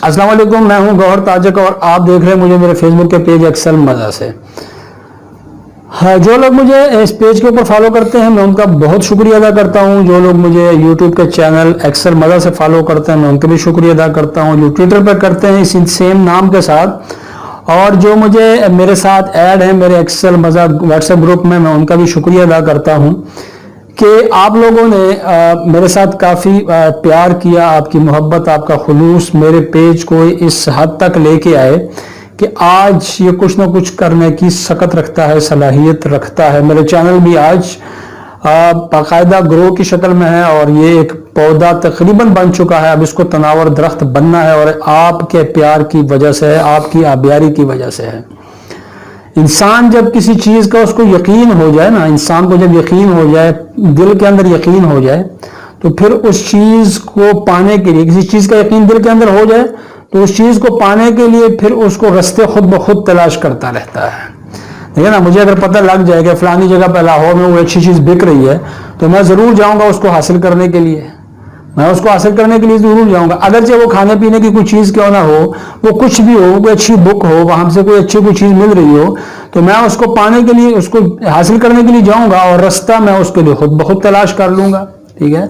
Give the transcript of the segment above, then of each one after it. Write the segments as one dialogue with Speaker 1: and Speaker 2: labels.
Speaker 1: السلام علیکم، میں ہوں گوہر تاجک اور آپ دیکھ رہے ہیں مجھے میرے فیس بک کے پیج ایکسل مزا سے. جو لوگ مجھے اس پیج کے اوپر فالو کرتے ہیں میں ان کا بہت شکریہ ادا کرتا ہوں. جو لوگ مجھے یوٹیوب کے چینل ایکسل مزا سے فالو کرتے ہیں میں ان کا بھی شکریہ ادا کرتا ہوں. جو ٹویٹر پہ کرتے ہیں اسی سیم نام کے ساتھ، اور جو مجھے میرے ساتھ ایڈ ہیں میرے ایکسل مزا واٹس ایپ گروپ میں ان کا بھی شکریہ ادا کرتا ہوں کہ آپ لوگوں نے میرے ساتھ کافی پیار کیا. آپ کی محبت، آپ کا خلوص میرے پیج کو اس حد تک لے کے آئے کہ آج یہ کچھ نہ کچھ کرنے کی سکت رکھتا ہے، صلاحیت رکھتا ہے. میرے چینل بھی آج باقاعدہ گروہ کی شکل میں ہے اور یہ ایک پودا تقریباً بن چکا ہے. اب اس کو تناور درخت بننا ہے اور آپ کے پیار کی وجہ سے ہے، آپ کی آبیاری کی وجہ سے ہے. انسان جب کسی چیز کا اس کو یقین ہو جائے نا، انسان کو جب یقین ہو جائے، دل کے اندر یقین ہو جائے، تو پھر اس چیز کو پانے کے لیے، کسی چیز کا یقین دل کے اندر ہو جائے تو اس چیز کو پانے کے لیے پھر اس کو راستے خود بخود تلاش کرتا رہتا ہے. دیکھیں نا، مجھے اگر پتہ لگ جائے کہ فلانی جگہ پہ لاہور میں وہ اچھی چیز بک رہی ہے تو میں ضرور جاؤں گا اس کو حاصل کرنے کے لیے. میں اس کو حاصل کرنے کے لیے ضرور جاؤں گا، اگرچہ وہ کھانے پینے کی کوئی چیز کیوں نہ ہو، وہ کچھ بھی ہو، کوئی اچھی بک ہو، وہاں سے کوئی اچھی کوئی چیز مل رہی ہو، تو میں اس کو پانے کے لیے، اس کو حاصل کرنے کے لیے جاؤں گا اور راستہ میں اس کے لیے خود بخود تلاش کر لوں گا. ٹھیک ہے.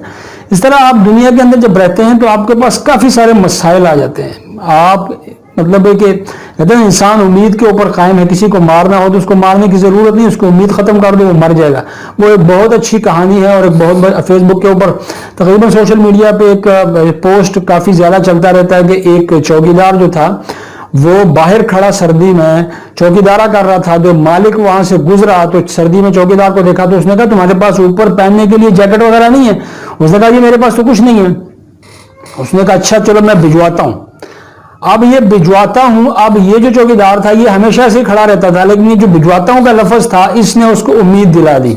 Speaker 1: اس طرح آپ دنیا کے اندر جب رہتے ہیں تو آپ کے پاس کافی سارے مسائل آ جاتے ہیں. آپ مطلب ہے کہ کہتے ہیں انسان امید کے اوپر قائم ہے. کسی کو مارنا ہو تو اس کو مارنے کی ضرورت نہیں، اس کو امید ختم کر دو، وہ مر جائے گا. وہ ایک بہت اچھی کہانی ہے اور ایک بہت فیس بک کے اوپر تقریباً سوشل میڈیا پہ ایک پوسٹ کافی زیادہ چلتا رہتا ہے کہ ایک چوکیدار جو تھا وہ باہر کھڑا سردی میں چوکیدارا کر رہا تھا. جو مالک وہاں سے گزرا تو سردی میں چوکیدار کو دیکھا تو اس نے کہا تمہارے پاس اوپر پہننے کے لیے جیکٹ وغیرہ نہیں ہے؟ اس نے کہا جی میرے پاس تو کچھ نہیں ہے. اس نے کہا اچھا چلو میں بھجواتا ہوں. اب یہ بھجواتا ہوں، اب یہ جو چوکیدار تھا یہ ہمیشہ سے کھڑا رہتا تھا، لیکن یہ جو بھجواتا ہوں کا لفظ تھا اس نے اس کو امید دلا دی،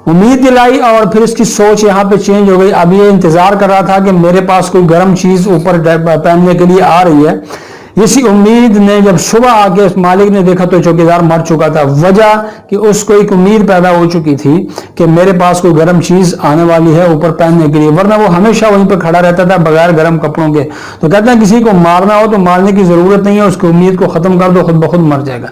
Speaker 1: امید دلائی، اور پھر اس کی سوچ یہاں پہ چینج ہو گئی. اب یہ انتظار کر رہا تھا کہ میرے پاس کوئی گرم چیز اوپر پہننے کے لیے آ رہی ہے. اسی امید نے جب صبح آ کے اس مالک نے دیکھا تو چوکیدار مر چکا تھا. وجہ کہ اس کو ایک امید پیدا ہو چکی تھی کہ میرے پاس کوئی گرم چیز آنے والی ہے اوپر پہننے کے لیے، ورنہ وہ ہمیشہ وہیں پہ کھڑا رہتا تھا بغیر گرم کپڑوں کے. تو کہتے ہیں کسی کو مارنا ہو تو مارنے کی ضرورت نہیں ہے، اس کی امید کو ختم کر دو، خود بخود مر جائے گا.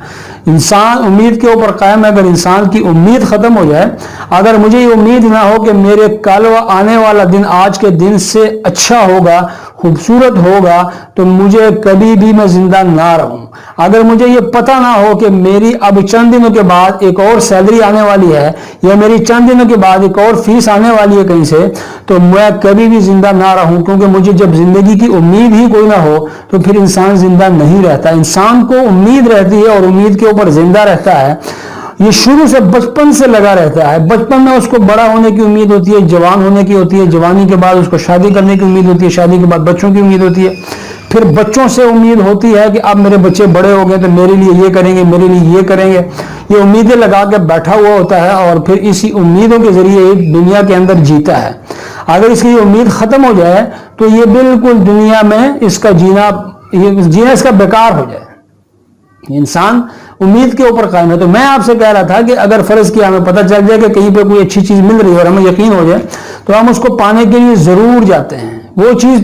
Speaker 1: انسان امید کے اوپر قائم ہے. اگر انسان کی امید ختم ہو جائے، اگر مجھے یہ امید نہ ہو کہ میرے کل آنے والا دن آج کے دن سے اچھا ہوگا، خوبصورت ہوگا، تو مجھے کبھی بھی میں زندہ نہ رہوں. اگر مجھے یہ پتہ نہ ہو کہ میری اب چند دنوں کے بعد ایک اور سیلری آنے والی ہے یا میری چند دنوں کے بعد ایک اور فیس آنے والی ہے کہیں سے، تو میں کبھی بھی زندہ نہ رہوں. کیونکہ مجھے جب زندگی کی امید ہی کوئی نہ ہو تو پھر انسان زندہ نہیں رہتا. انسان کو امید رہتی ہے اور امید کے اوپر زندہ رہتا ہے. یہ شروع سے بچپن سے لگا رہتا ہے. بچپن میں اس کو بڑا ہونے کی امید ہوتی ہے، جوان ہونے کی ہوتی ہے، جوانی کے بعد اس کو شادی کرنے کی امید ہوتی ہے، شادی کے بعد بچوں کی امید ہوتی ہے، پھر بچوں سے امید ہوتی ہے کہ اب میرے بچے بڑے ہو گئے تو میرے لیے یہ کریں گے، میرے لیے یہ کریں گے. یہ امیدیں لگا کے بیٹھا ہوا ہوتا ہے اور پھر اسی امیدوں کے ذریعے دنیا کے اندر جیتا ہے. اگر اس کی یہ امید ختم ہو جائے تو یہ بالکل دنیا میں اس کا جینا اس کا بیکار ہو جائے. انسان امید کے اوپر قائم ہے. تو میں آپ سے کہہ رہا تھا کہ اگر فرض کیا ہمیں پتہ چل جائے کہ کہیں پہ کوئی اچھی چیز مل رہی ہے اور ہمیں یقین ہو جائے تو ہم اس کو پانے کے لیے ضرور جاتے ہیں. وہ چیز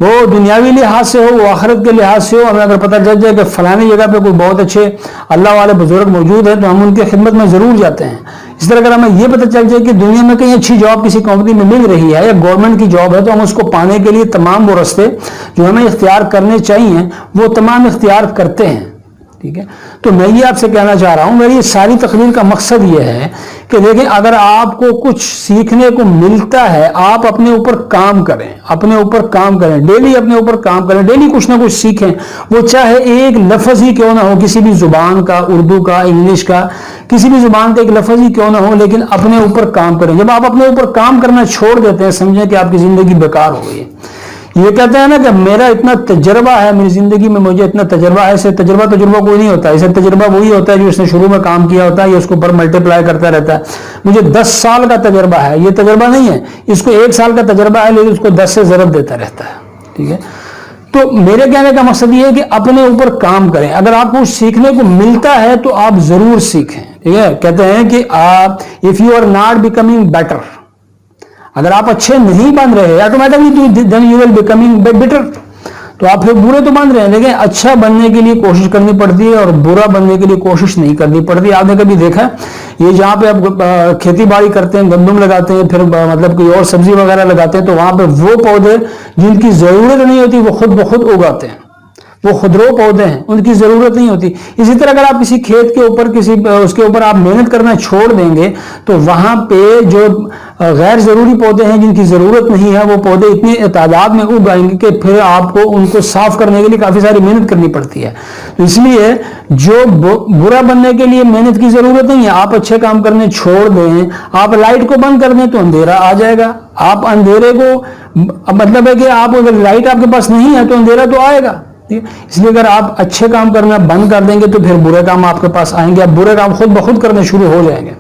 Speaker 1: وہ دنیاوی لحاظ سے ہو، وہ آخرت کے لحاظ سے ہو. ہمیں اگر پتہ چل جائے کہ فلانی جگہ پہ کوئی بہت اچھے اللہ والے بزرگ موجود ہیں تو ہم ان کی خدمت میں ضرور جاتے ہیں. اس طرح اگر ہمیں یہ پتہ چل جائے کہ دنیا میں کہیں اچھی جاب کسی کمپنی میں مل رہی ہے یا گورنمنٹ کی جاب ہے تو ہم اس کو پانے کے لیے تمام وہ راستے جو ہمیں اختیار کرنے چاہیے وہ تمام اختیار کرتے ہیں. ٹھیک ہے. تو میں یہ آپ سے کہنا چاہ رہا ہوں، میری ساری تقریر کا مقصد یہ ہے کہ دیکھیں اگر آپ کو کچھ سیکھنے کو ملتا ہے آپ اپنے اوپر کام کریں، اپنے اوپر کام کریں، ڈیلی اپنے اوپر کام کریں، ڈیلی کچھ نہ کچھ سیکھیں. وہ چاہے ایک لفظ ہی کیوں نہ ہو، کسی بھی زبان کا، اردو کا، انگلش کا، کسی بھی زبان کا ایک لفظ ہی کیوں نہ ہو، لیکن اپنے اوپر کام کریں. جب آپ اپنے اوپر کام کرنا چھوڑ دیتے ہیں سمجھیں کہ آپ کی زندگی بیکار ہو گئی. یہ کہتے ہیں نا کہ میرا اتنا تجربہ ہے میری زندگی میں، مجھے اتنا تجربہ ہے. اسے تجربہ کوئی نہیں ہوتا. اسے تجربہ وہی ہوتا ہے جو اس نے شروع میں کام کیا ہوتا ہے، یہ اس کو اوپر ملٹیپلائی کرتا رہتا ہے. مجھے 10 سال کا تجربہ ہے، یہ تجربہ نہیں ہے. اس کو 1 سال کا تجربہ ہے لیکن اس کو 10 سے ضرب دیتا رہتا ہے. ٹھیک ہے. تو میرے کہنے کا مقصد یہ ہے کہ اپنے اوپر کام کریں. اگر آپ کو سیکھنے کو ملتا ہے تو آپ ضرور سیکھیں. ٹھیک ہے. کہتے ہیں کہ آپ if you are not becoming better، اگر آپ اچھے نہیں بن رہے automatically then you will becoming bitter. تو آپ پھر برے تو بن رہے ہیں، لیکن اچھا بننے کے لیے کوشش کرنی پڑتی ہے اور برا بننے کے لیے کوشش نہیں کرنی پڑتی. آپ نے کبھی دیکھا یہ جہاں پہ آپ کھیتی باڑی کرتے ہیں، گندم لگاتے ہیں، پھر مطلب کوئی اور سبزی وغیرہ لگاتے ہیں، تو وہاں پہ وہ پودے جن کی ضرورت نہیں ہوتی وہ خود بخود اگاتے ہیں. وہ خودرو پودے ہیں، ان کی ضرورت نہیں ہوتی. اسی طرح اگر آپ کسی کھیت کے اوپر اس کے اوپر آپ محنت کرنا چھوڑ دیں گے تو وہاں پہ جو غیر ضروری پودے ہیں جن کی ضرورت نہیں ہے وہ پودے اتنی تعداد میں اگ آئیں گے کہ پھر آپ کو ان کو صاف کرنے کے لیے کافی ساری محنت کرنی پڑتی ہے. اس لیے جو برا بننے کے لیے محنت کی ضرورت نہیں ہے. آپ اچھے کام کرنے چھوڑ دیں، آپ لائٹ کو بند کر دیں تو اندھیرا آ جائے گا. آپ اندھیرے کو مطلب ہے کہ آپ اگر لائٹ آپ کے پاس نہیں ہے تو اندھیرا تو آئے گا. اس لیے اگر آپ اچھے کام کرنا بند کر دیں گے تو پھر برے کام آپ کے پاس آئیں گے، آپ برے کام خود بخود کرنے شروع ہو جائیں گے.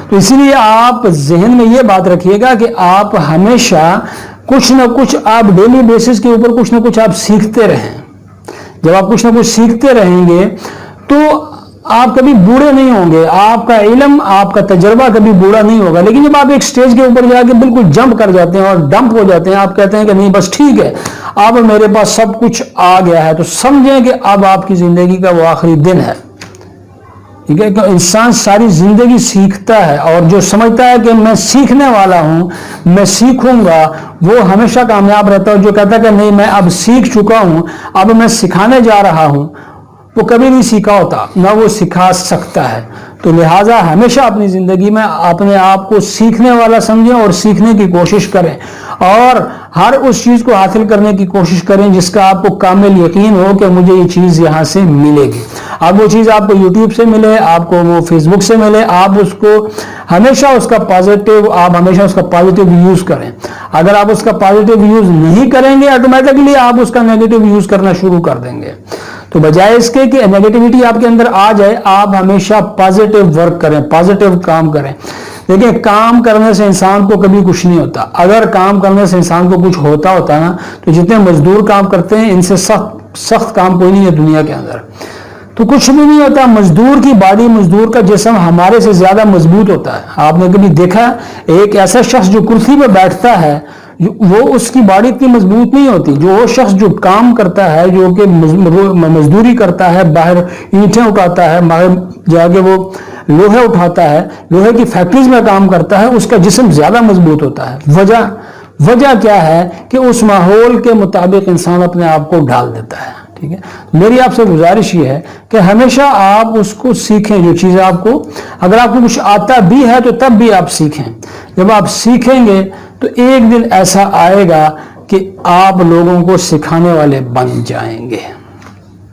Speaker 1: تو اسی لیے آپ ذہن میں یہ بات رکھیے گا کہ آپ ہمیشہ کچھ نہ کچھ آپ ڈیلی بیسس کے اوپر کچھ نہ کچھ آپ سیکھتے رہیں. جب آپ کچھ نہ کچھ سیکھتے رہیں گے تو آپ کبھی بوڑھے نہیں ہوں گے. آپ کا علم، آپ کا تجربہ کبھی بوڑھا نہیں ہوگا. لیکن جب آپ ایک سٹیج کے اوپر جا کے بالکل جمپ کر جاتے ہیں اور ڈمپ ہو جاتے ہیں، آپ کہتے ہیں کہ نہیں بس ٹھیک ہے اب میرے پاس سب کچھ آ گیا ہے، تو سمجھیں کہ اب آپ کی زندگی کا وہ آخری دن ہے. ٹھیک ہے، کہ انسان ساری زندگی سیکھتا ہے، اور جو سمجھتا ہے کہ میں سیکھنے والا ہوں، میں سیکھوں گا، وہ ہمیشہ کامیاب رہتا ہے. اور جو کہتا ہے کہ نہیں میں اب سیکھ چکا ہوں، اب میں سکھانے جا رہا ہوں، وہ کبھی نہیں سیکھا ہوتا، نہ وہ سکھا سکتا ہے. تو لہٰذا ہمیشہ اپنی زندگی میں اپنے آپ کو سیکھنے والا سمجھیں اور سیکھنے کی کوشش کریں، اور ہر اس چیز کو حاصل کرنے کی کوشش کریں جس کا آپ کو کامل یقین ہو کہ مجھے یہ چیز یہاں سے ملے گی. اب وہ چیز آپ کو یوٹیوب سے ملے، آپ کو وہ فیس بک سے ملے، آپ اس کو ہمیشہ اس کا پازیٹیو یوز کریں. اگر آپ اس کا پازیٹیو یوز نہیں کریں گے آٹومیٹکلی آپ اس کا نیگیٹو یوز کرنا شروع کر دیں گے. تو بجائے اس کے کہ نیگیٹیوٹی آپ کے اندر آ جائے، آپ ہمیشہ پازیٹیو ورک کریں، پازیٹیو کام کریں. دیکھیں کام کرنے سے انسان کو کبھی کچھ نہیں ہوتا. اگر کام کرنے سے انسان کو کچھ ہوتا نا تو جتنے مزدور کام کرتے ہیں ان سے سخت کام کوئی نہیں ہے دنیا کے اندر. تو کچھ بھی نہیں ہوتا. مزدور کی باڈی، مزدور کا جسم ہمارے سے زیادہ مضبوط ہوتا ہے. آپ نے کبھی دیکھا ایک ایسا شخص جو کرسی پہ بیٹھتا ہے وہ اس کی باڈی اتنی مضبوط نہیں ہوتی. جو وہ شخص جو کام کرتا ہے، جو کہ مزدوری کرتا ہے، باہر اینٹیں اٹھاتا ہے، باہر جا کے وہ لوہے اٹھاتا ہے، لوہے کی فیکٹریز میں کام کرتا ہے، اس کا جسم زیادہ مضبوط ہوتا ہے. وجہ کیا ہے کہ اس ماحول کے مطابق انسان اپنے آپ کو ڈھال دیتا ہے. ٹھیک ہے، میری آپ سے گزارش یہ ہے کہ ہمیشہ آپ اس کو سیکھیں. جو چیز آپ کو، اگر آپ کو کچھ آتا بھی ہے تو تب بھی آپ سیکھیں. جب آپ سیکھیں گے تو ایک دن ایسا آئے گا کہ آپ لوگوں کو سکھانے والے بن جائیں گے.